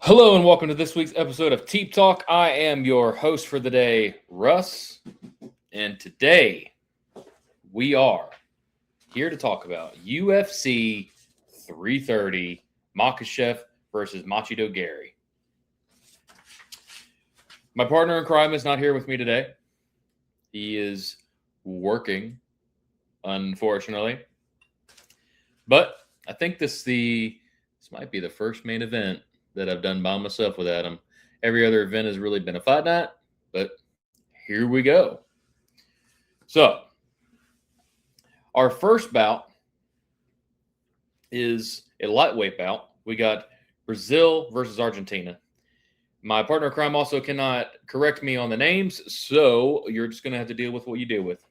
Hello and welcome to this week's episode of Teep Talk. I am your host for the day, Russ, and today we are here to talk about UFC 330 Makhachev versus Machado Garry. My partner in crime is not here with me today. He is working, unfortunately. But I think this might be the first main event that I've done by myself with Adam. Every other event has really been a fight night, but here we go. So, our first bout is a lightweight bout. We got Brazil versus Argentina. My partner in crime also cannot correct me on the names, so you're just going to have to deal with what you deal with.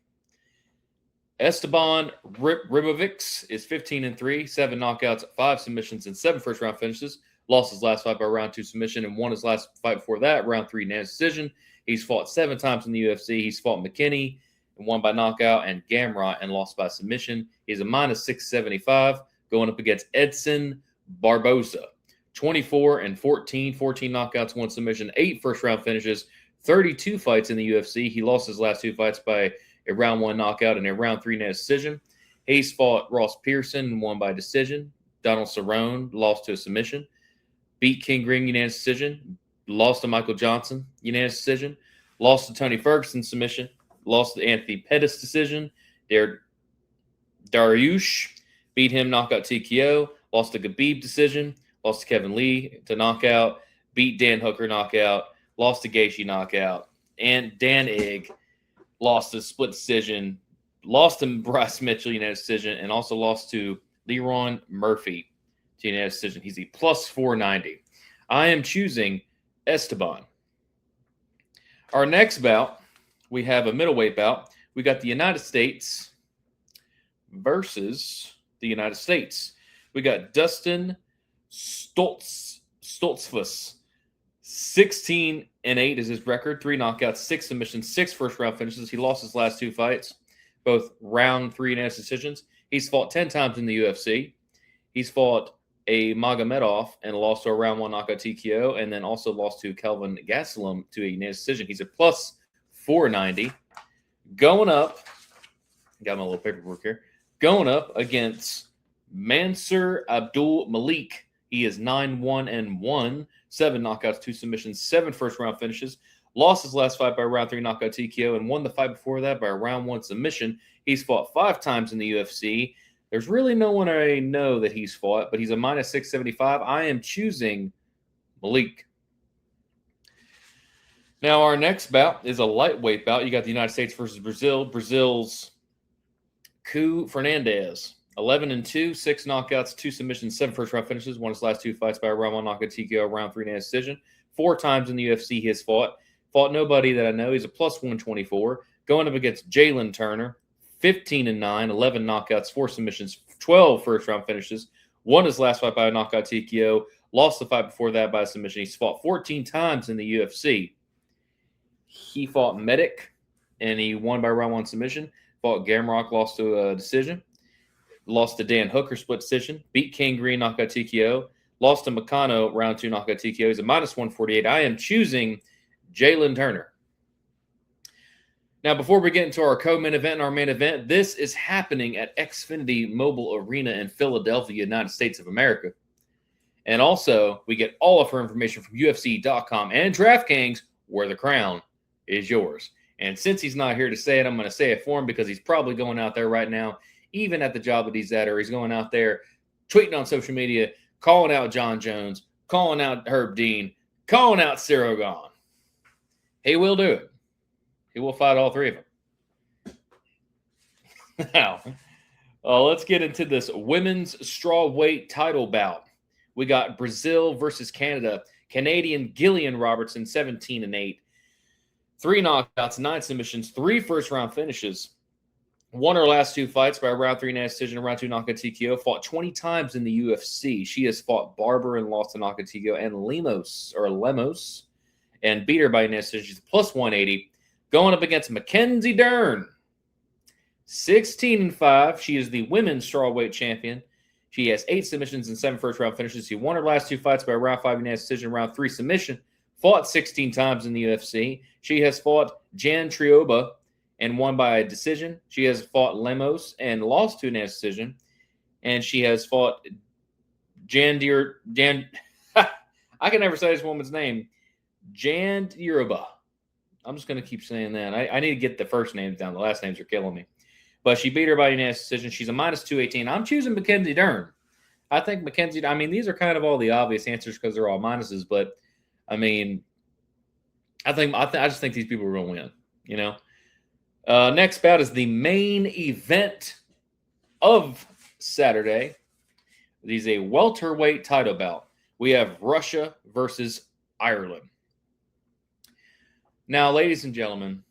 Esteban Ribovics is 15-3, 7 knockouts, 5 submissions, and 7 first-round finishes. Lost his last fight by round 2 submission and won his last fight before that, round 3 unanimous decision. He's fought 7 times in the UFC. He's fought McKinney and won by knockout, and Gamrot and lost by submission. He's a minus 675 going up against Edson Barboza. 24-14, 14 knockouts, 1 submission, 8 first-round finishes, 32 fights in the UFC. He lost his last 2 fights by a round 1 knockout and a round 3 unanimous decision. He's fought Ross Pearson and won by decision. Donald Cerrone lost to a submission. Beat King Ring unanimous decision. Lost to Michael Johnson unanimous decision. Lost to Tony Ferguson submission. Lost to Anthony Pettis decision. Dariush beat him knockout TKO. Lost to Khabib decision. Lost to Kevin Lee to knockout. Beat Dan Hooker knockout. Lost to Gaethje knockout. And Dan Ig lost to split decision. Lost to Bryce Mitchell unanimous decision. And also lost to Leron Murphy to unanimous decision. He's a plus 490. I am choosing Esteban. Our next bout, we have a middleweight bout. We got the United States versus the United States. We got Dustin Stoltzfus. 16-8 is his record. 3 knockouts, 6 submissions, 6 first-round finishes. He lost his last 2 fights, both round 3 unanimous decisions. He's fought 10 times in the UFC. He's fought a Magomedov and lost to a round 1 knockout TKO, and then also lost to Kelvin Gastelum to a unanimous decision. He's a plus 490. Going up, got my little paperwork here. Going up against Mansur Abdul Malik. He is 9-1-1, 7 knockouts, 2 submissions, 7 first-round finishes. Lost his last fight by a round 3 knockout TKO and won the fight before that by a round 1 submission. He's fought 5 times in the UFC. There's really no one I know that he's fought, but he's a minus 675. I am choosing Malik. Now, our next bout is a lightweight bout. You got the United States versus Brazil. Brazil's Cu Fernandez. 11-2, 6 knockouts, 2 submissions, 7 first-round finishes. Won his last 2 fights by a round 1 knockout TKO, round 3 unanimous decision. 4 times in the UFC he has fought. Fought nobody that I know. He's a plus 124. Going up against Jalen Turner. 15-9, 11 knockouts, 4 submissions, 12 first-round finishes. Won his last fight by a knockout TKO. Lost the fight before that by a submission. He's fought 14 times in the UFC. He fought Medic, and he won by round 1 submission. Fought Gamrot, lost to a decision. Lost to Dan Hooker, split decision. Beat King Green, knockout TKO. Lost to Machado, round 2 knockout TKO. He's a minus 148. I am choosing Jalen Turner. Now, before we get into our co-main event and our main event, this is happening at Xfinity Mobile Arena in Philadelphia, United States of America. And also, we get all of our information from UFC.com and DraftKings, where the crown is yours. And since he's not here to say it, I'm going to say it for him because he's probably going out there right now, even at the job that he's at, or he's going out there tweeting on social media, calling out John Jones, calling out Herb Dean, calling out Cyril Gahn. He will do it. He will fight all 3 of them. Now, let's get into this women's strawweight title bout. We got Brazil versus Canada. Canadian Gillian Robertson, 17-8. 3 knockouts, 9 submissions, 3 first-round finishes. Won her last 2 fights by a round 3 unanimous decision, a round 2 knockout TKO. Fought 20 times in the UFC. She has fought Barber and lost to knockout TKO and Lemos, and beat her by unanimous decision. She's plus 180. Going up against Mackenzie Dern. 16-5. She is the women's strawweight champion. She has 8 submissions and 7 first-round finishes. She won her last 2 fights by round 5 unanimous decision, round 3 submission. Fought 16 times in the UFC. She has fought Jan Trioba and won by a decision. She has fought Lemos and lost to a unanimous decision. And she has fought Jan I can never say this woman's name. Jan Yoruba. I'm just going to keep saying that. I need to get the first names down. The last names are killing me. But she beat her by unanimous decision. She's a minus 218. I'm choosing Mackenzie Dern. I think Mackenzie, I mean, these are kind of all the obvious answers because they're all minuses. But, I mean, I just think these people are going to win, you know. Next bout is the main event of Saturday. It is a welterweight title bout. We have Russia versus Ireland. Now, ladies and gentlemen,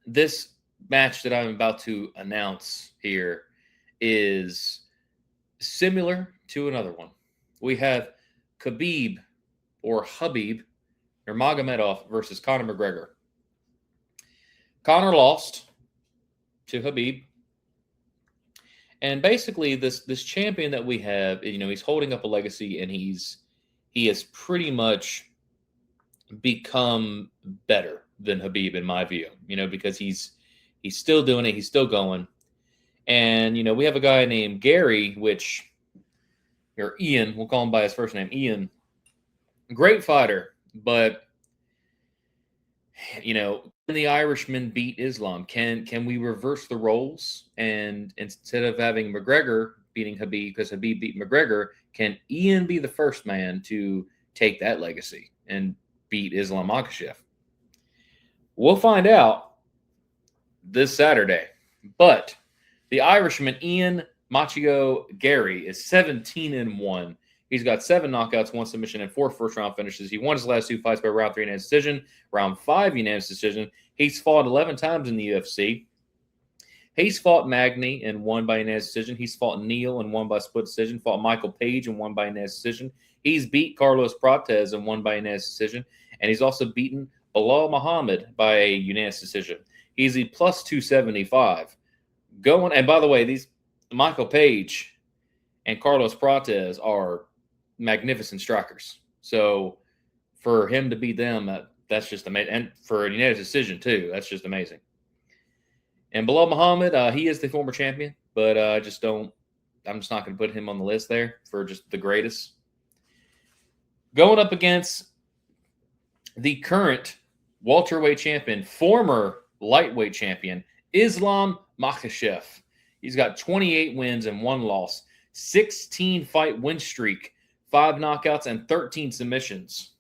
this match that I'm about to announce here is similar to another one. We have Khabib or Habib Nurmagomedov versus Conor McGregor. Conor lost to Habib. And basically, this champion that we have, you know, he's holding up a legacy, and he has pretty much become better than Habib in my view. You know, because he's still doing it, he's still going, and you know, we have a guy named Garry, or Ian, we'll call him by his first name, Ian. Great fighter, but you know, can the Irishman beat Islam? Can we reverse the roles? And instead of having McGregor beating Habib because Habib beat McGregor, can Ian be the first man to take that legacy and beat Islam Makhachev? We'll find out this Saturday. But the Irishman, Ian Machado Garry, is 17-1. He's got 7 knockouts, 1 submission, and 4 first-round finishes. He won his last 2 fights by round 3 unanimous decision, round 5 unanimous decision. He's fought 11 times in the UFC. He's fought Magny and won by unanimous decision. He's fought Neal and won by split decision. Fought Michael Page and won by unanimous decision. He's beat Carlos Prates and won by unanimous decision. And he's also beaten Bilal Muhammad by a unanimous decision. He's a plus 275. And by the way, these Michael Page and Carlos Prates are magnificent strikers. So for him to beat them, that's just amazing. And for a unanimous decision too, that's just amazing. And Bilal Muhammad, he is the former champion, but I'm just not going to put him on the list there for just the greatest. Going up against the current welterweight champion, former lightweight champion, Islam Makhachev. He's got 28 wins and 1 loss, 16-fight win streak, 5 knockouts, and 13 submissions.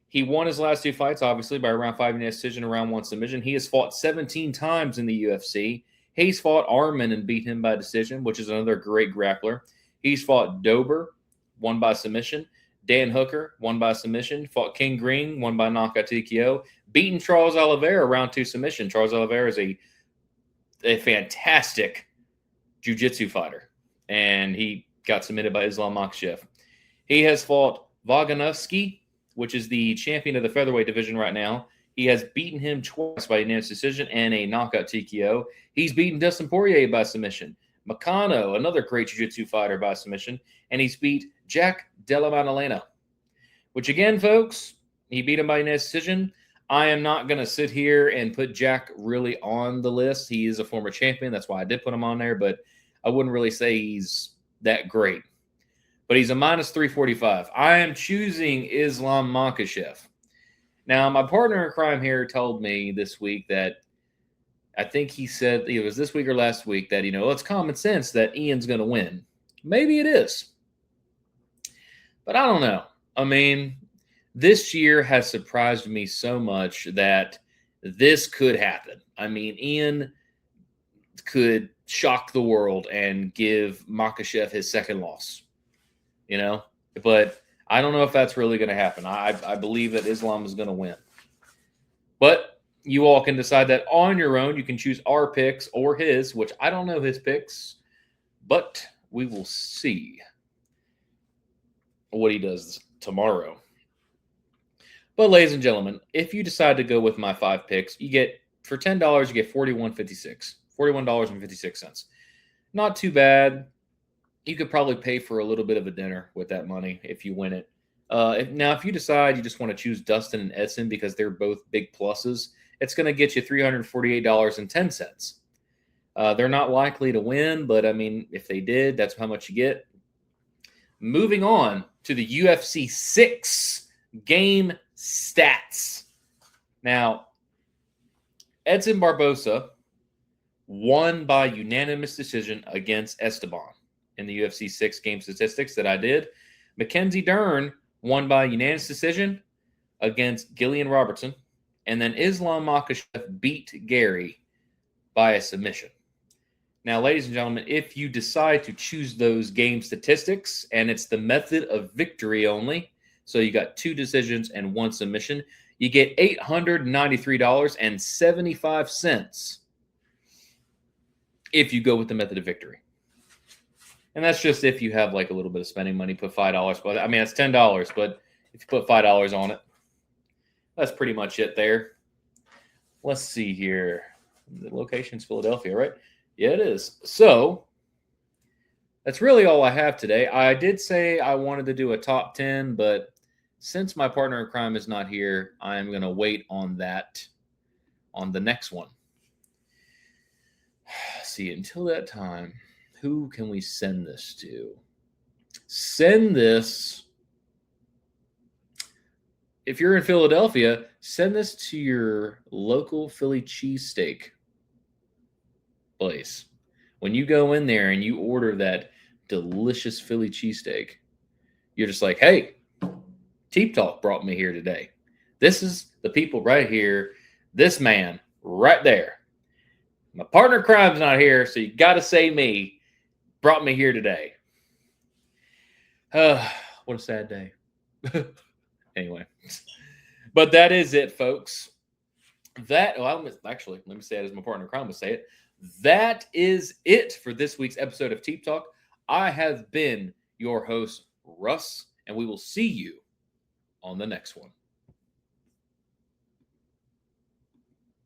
He won his last 2 fights, obviously, by round 5 unanimous decision and round 1 submission. He has fought 17 times in the UFC. He's fought Arman and beat him by decision, which is another great grappler. He's fought Dober, won by submission. Dan Hooker, won by submission. Fought King Green, won by knockout TKO. Beaten Charles Oliveira, round 2 submission. Charles Oliveira is a fantastic jiu-jitsu fighter, and he got submitted by Islam Makhachev. He has fought Vaganowski, which is the champion of the featherweight division right now. He has beaten him twice by unanimous decision and a knockout TKO. He's beaten Dustin Poirier by submission. Makano, another great jiu-jitsu fighter, by submission. And he's beat Jack Della Maddalena, which again, folks, he beat him by unanimous decision. I am not going to sit here and put Jack really on the list. He is a former champion. That's why I did put him on there, but I wouldn't really say he's that great. But he's a minus 345. I am choosing Islam Makhachev. Now, my partner in crime here told me this week that I think he said it was this week or last week that, it's common sense that Ian's going to win. Maybe it is. But I don't know. I mean, this year has surprised me so much that this could happen. I mean, Ian could shock the world and give Makhachev his second loss. But I don't know if that's really going to happen. I believe that Islam is going to win. But you all can decide that on your own. You can choose our picks or his, which I don't know his picks, but we will see what he does tomorrow. But ladies and gentlemen, if you decide to go with my 5 picks, you get, for $10, you get $41.56. $41.56. Not too bad. you could probably pay for a little bit of a dinner with that money if you win it. If you decide you just want to choose Dustin and Edson because they're both big pluses, it's going to get you $348.10. They're not likely to win, but I mean, if they did, that's how much you get. Moving on to the UFC 6 game stats. Now, Edson Barboza won by unanimous decision against Esteban in the UFC 6 game statistics that I did. Mackenzie Dern won by unanimous decision against Gillian Robertson. And then Islam Makhachev beat Garry by a submission. Now, ladies and gentlemen, if you decide to choose those game statistics, and it's the method of victory only, so you got 2 decisions and 1 submission, you get $893.75 if you go with the method of victory. And that's just if you have like a little bit of spending money, put $5. But I mean, it's $10, but if you put $5 on it, that's pretty much it there. Let's see here. The location's Philadelphia, right? Yeah, it is. So that's really all I have today. I did say I wanted to do a top 10, but since my partner in crime is not here, I'm going to wait on that on the next one. See, until that time, who can we send this to? Send this, if you're in Philadelphia, send this to your local Philly cheesesteak place. When you go in there and you order that delicious Philly cheesesteak, you're just like, hey, Teep Talk brought me here today. This is the people right here. This man right there. My partner in crime's not here, so you got to say me brought me here today. What a sad day. Anyway, but that is it, folks. Let me say it as my partner in crime would say it. That is it for this week's episode of Teep Talk. I have been your host, Russ, and we will see you on the next one.